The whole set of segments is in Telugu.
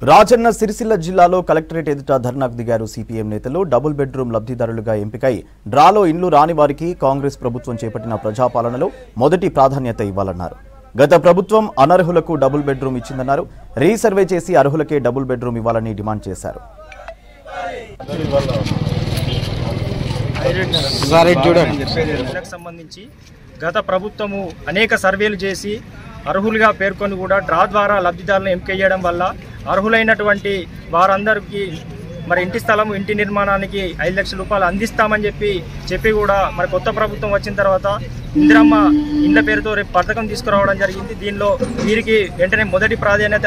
రాజన్న సిరిసిల్ల జిల్లాలో కలెక్టరేట్ ఎదుట ధర్నాకు దిగారు సిపిఎం నేతలు. డబుల్ బెడ్రూమ్ లబ్ధిదారులుగా ఎంపికై డ్రాలో ఇండ్లు రాని వారికి కాంగ్రెస్ ప్రభుత్వం చేపట్టిన ప్రజాపాలనలో మొదటి ప్రాధాన్యత ఇవ్వాలన్నారు. గత ప్రభుత్వం అనర్హులకు డబుల్ బెడ్రూమ్ ఇచ్చిందన్నారు. రీసర్వే చేసి అర్హులకే డబుల్ బెడ్రూమ్ ఇవ్వాలని డిమాండ్ చేశారు. సంబంధించి గత ప్రభుత్వము అనేక సర్వేలు చేసి అర్హులుగా పేర్కొని కూడా డ్రా ద్వారా లబ్ధిదారులను ఎంపిక చేయడం వల్ల అర్హులైనటువంటి వారందరికీ మరి ఇంటి స్థలం ఇంటి నిర్మాణానికి 5 లక్షల రూపాయలు అందిస్తామని చెప్పి కూడా మరి కొత్త ప్రభుత్వం వచ్చిన తర్వాత ఇందిరమ్మ ఇండ్ల పేరుతో రేపు పథకం తీసుకురావడం జరిగింది. దీనిలో వీరికి వెంటనే మొదటి ప్రాధాన్యత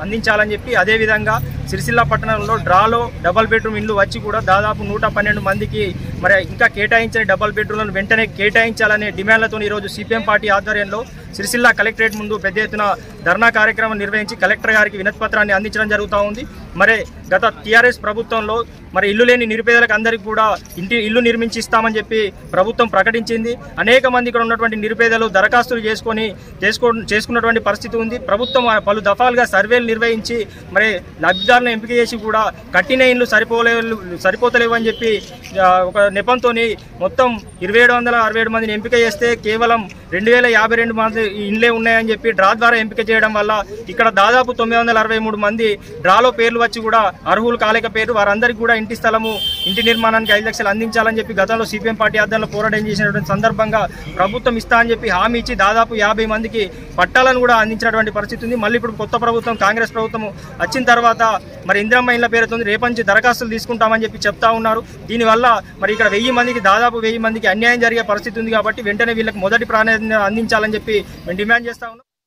అందించాలని చెప్పి అదేవిధంగా సిరిసిల్ల పట్టణంలో డ్రాలో డబల్ బెడ్రూమ్ ఇండ్లు వచ్చి కూడా దాదాపు 112 మందికి మరి ఇంకా కేటాయించిన డబల్ బెడ్రూమ్లను వెంటనే కేటాయించాలనే డిమాండ్లతో ఈరోజు సిపిఎం పార్టీ ఆధ్వర్యంలో సిరిసిల్ల కలెక్టరేట్ ముందు పెద్ద ఎత్తున ధర్నా కార్యక్రమం నిర్వహించి కలెక్టర్ గారికి వినతి పత్రాన్ని అందించడం జరుగుతూ ఉంది. మరి గత టీఆర్ఎస్ ప్రభుత్వంలో మరి ఇల్లు లేని నిరుపేదలకు అందరికీ కూడా ఇల్లు నిర్మించి ఇస్తామని చెప్పి ప్రభుత్వం ప్రకటించింది. అనేక మంది ఇక్కడ ఉన్నటువంటి నిరుపేదలు దరఖాస్తులు చేసుకున్నటువంటి పరిస్థితి ఉంది. ప్రభుత్వం పలు దఫాలుగా సర్వేలు నిర్వహించి మరి లబ్ధిదారులను ఎంపిక చేసి కూడా కట్టిన ఇల్లు సరిపోతలేవు అని చెప్పి ఒక నెపంతో మొత్తం 2767 మందిని ఎంపిక చేస్తే కేవలం 2052 మంది ఇండ్లే ఉన్నాయని చెప్పి డ్రా ద్వారా ఎంపిక చేయడం వల్ల ఇక్కడ దాదాపు 963 మంది డ్రాలో పేర్లు వచ్చి కూడా అర్హులు కాలేకపోయారు. వారందరికీ కూడా ఇంటి స్థలము ఇంటి నిర్మాణానికి 5 లక్షలు అందించాలని చెప్పి గతంలో సిపిఎం పార్టీ ఆధ్వర్యంలో పోరాటం చేసినటువంటి సందర్భంగా ప్రభుత్వం ఇస్తా అని చెప్పి హామీ ఇచ్చి దాదాపు 50 మందికి పట్టాలను కూడా అందించినటువంటి పరిస్థితి ఉంది. మళ్ళీ ఇప్పుడు కొత్త ప్రభుత్వం కాంగ్రెస్ ప్రభుత్వం వచ్చిన తర్వాత మరి ఇందిరమ్మ ఇండ్ల పేరుతో రేపంచి దరఖాస్తులు తీసుకుంటామని చెప్పి చెప్తా ఉన్నారు. దీనివల్ల మరి ఇక్కడ 1000 మందికి దాదాపు 1000 మందికి అన్యాయం జరిగే పరిస్థితి ఉంది. కాబట్టి వెంటనే వీళ్ళకి మొదటి ప్రాధాన్యత అందించాలని చెప్పి మేము డిమాండ్ చేస్తా ఉన్నాం.